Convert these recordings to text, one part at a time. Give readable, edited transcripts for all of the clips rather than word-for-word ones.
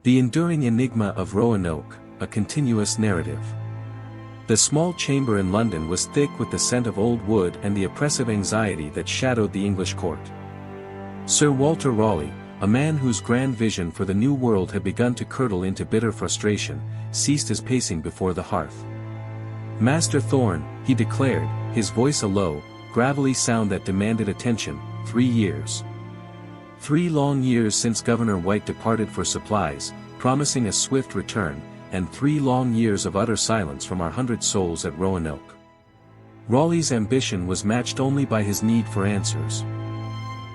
The enduring enigma of Roanoke, a continuous narrative. The small chamber in London was thick with the scent of old wood and the oppressive anxiety that shadowed the English court. Sir Walter Raleigh, a man whose grand vision for the new world had begun to curdle into bitter frustration, ceased his pacing before the hearth. "Master Thorne," he declared, his voice a low, gravelly sound that demanded attention, 3 years. 3 long years since Governor White departed for supplies, promising a swift return, and 3 long years of utter silence from our 100 souls at Roanoke. Raleigh's ambition was matched only by his need for answers.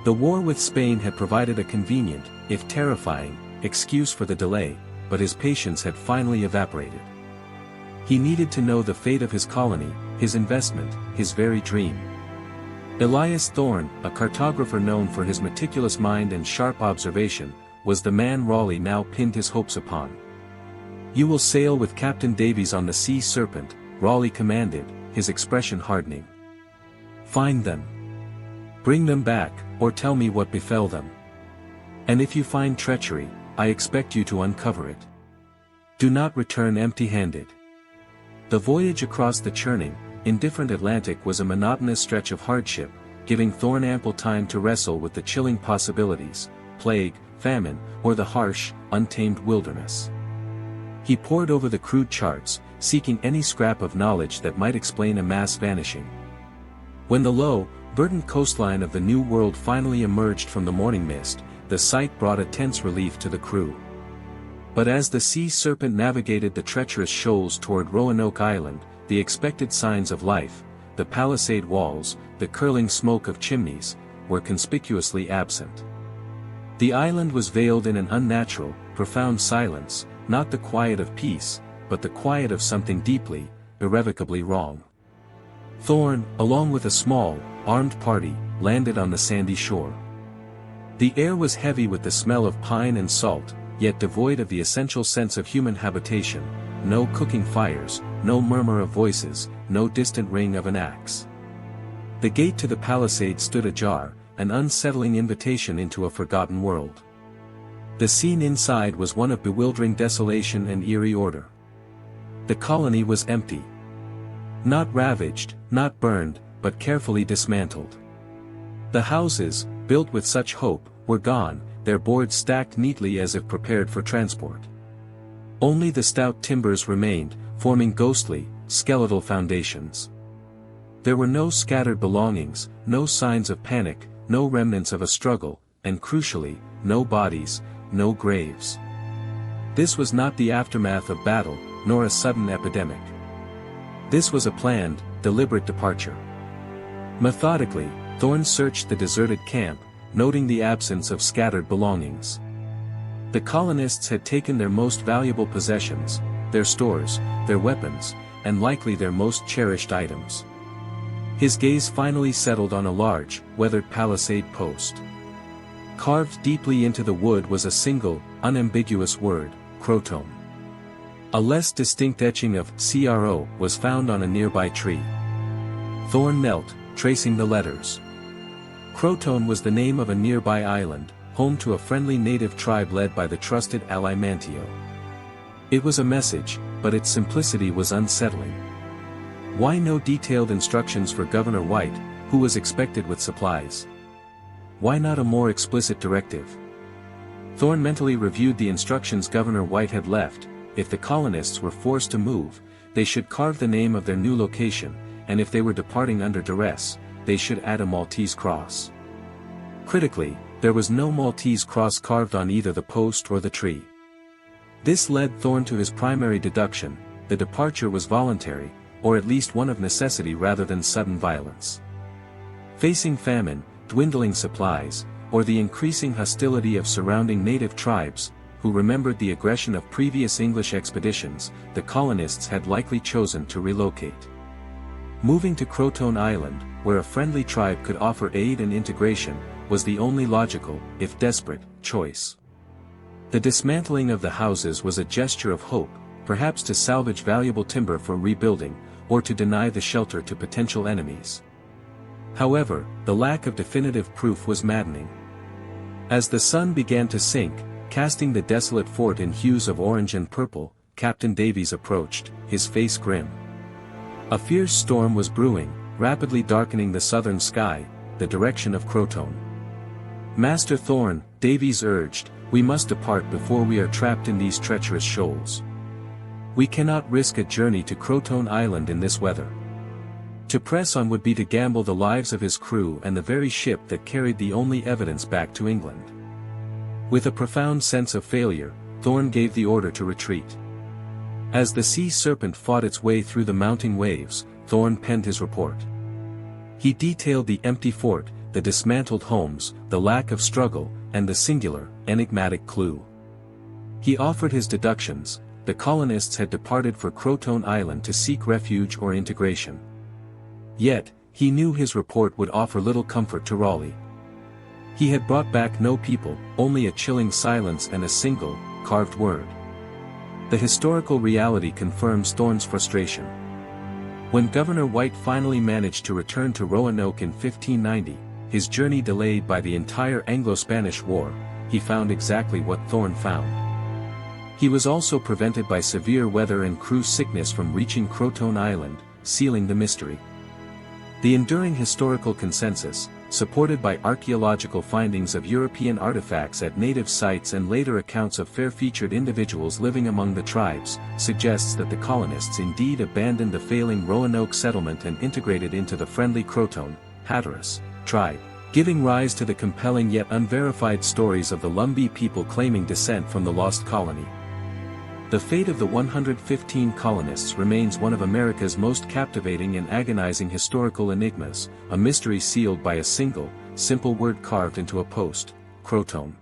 The war with Spain had provided a convenient, if terrifying, excuse for the delay, but his patience had finally evaporated. He needed to know the fate of his colony, his investment, his very dream. Elias Thorne, a cartographer known for his meticulous mind and sharp observation, was the man Raleigh now pinned his hopes upon. "You will sail with Captain Davies on the Sea Serpent," Raleigh commanded, his expression hardening. "Find them. Bring them back, or tell me what befell them. And if you find treachery, I expect you to uncover it. Do not return empty-handed." The voyage across the churning, indifferent Atlantic was a monotonous stretch of hardship, giving Thorne ample time to wrestle with the chilling possibilities, plague, famine, or the harsh, untamed wilderness. He pored over the crude charts, seeking any scrap of knowledge that might explain a mass vanishing. When the low, verdant coastline of the New World finally emerged from the morning mist, the sight brought a tense relief to the crew. But as the Sea Serpent navigated the treacherous shoals toward Roanoke Island, the expected signs of life, the palisade walls, the curling smoke of chimneys, were conspicuously absent. The island was veiled in an unnatural, profound silence, not the quiet of peace, but the quiet of something deeply, irrevocably wrong. Thorne, along with a small, armed party, landed on the sandy shore. The air was heavy with the smell of pine and salt, yet devoid of the essential sense of human habitation, no cooking fires, no murmur of voices, no distant ring of an axe. The gate to the palisade stood ajar, an unsettling invitation into a forgotten world. The scene inside was one of bewildering desolation and eerie order. The colony was empty. Not ravaged, not burned, but carefully dismantled. The houses, built with such hope, were gone, their boards stacked neatly as if prepared for transport. Only the stout timbers remained, forming ghostly, skeletal foundations. There were no scattered belongings, no signs of panic, no remnants of a struggle, and crucially, no bodies, no graves. This was not the aftermath of battle, nor a sudden epidemic. This was a planned, deliberate departure. Methodically, Thorne searched the deserted camp, noting the absence of scattered belongings. The colonists had taken their most valuable possessions, their stores, their weapons, and likely their most cherished items. His gaze finally settled on a large, weathered palisade post. Carved deeply into the wood was a single, unambiguous word, Croatoan. A less distinct etching of CRO was found on a nearby tree. Thorne knelt, tracing the letters. Croatoan was the name of a nearby island, home to a friendly native tribe led by the trusted ally Manteo. It was a message, but its simplicity was unsettling. Why no detailed instructions for Governor White, who was expected with supplies? Why not a more explicit directive? Thorne mentally reviewed the instructions Governor White had left. If the colonists were forced to move, they should carve the name of their new location, and if they were departing under duress, they should add a Maltese cross. Critically, there was no Maltese cross carved on either the post or the tree. This led Thorne to his primary deduction: the departure was voluntary, or at least one of necessity rather than sudden violence. Facing famine, dwindling supplies, or the increasing hostility of surrounding native tribes, who remembered the aggression of previous English expeditions, the colonists had likely chosen to relocate. Moving to Croatoan Island, where a friendly tribe could offer aid and integration, was the only logical, if desperate, choice. The dismantling of the houses was a gesture of hope, perhaps to salvage valuable timber for rebuilding, or to deny the shelter to potential enemies. However, the lack of definitive proof was maddening. As the sun began to sink, Casting the desolate fort in hues of orange and purple, Captain Davies approached, his face grim. A fierce storm was brewing, rapidly darkening the southern sky, the direction of Croatoan. "Master Thorn," Davies urged, "we must depart before we are trapped in these treacherous shoals. We cannot risk a journey to Croatoan Island in this weather. To press on would be to gamble the lives of his crew and the very ship that carried the only evidence back to England." With a profound sense of failure, Thorn gave the order to retreat. As the sea serpent fought its way through the mounting waves, Thorn penned his report. He detailed the empty fort, the dismantled homes, the lack of struggle, and the singular, enigmatic clue. He offered his deductions: the colonists had departed for Croatoan Island to seek refuge or integration. Yet, he knew his report would offer little comfort to Raleigh. He had brought back no people, only a chilling silence and a single, carved word. The historical reality confirms Thorn's frustration. When Governor White finally managed to return to Roanoke in 1590, his journey delayed by the entire Anglo-Spanish War, he found exactly what Thorn found. He was also prevented by severe weather and crew sickness from reaching Croatoan Island, sealing the mystery. The enduring historical consensus, supported by archaeological findings of European artifacts at native sites and later accounts of fair-featured individuals living among the tribes, suggests that the colonists indeed abandoned the failing Roanoke settlement and integrated into the friendly Croatoan, Hatteras, tribe, giving rise to the compelling yet unverified stories of the Lumbee people claiming descent from the Lost Colony. The fate of the 115 colonists remains one of America's most captivating and agonizing historical enigmas, a mystery sealed by a single, simple word carved into a post: Croatoan.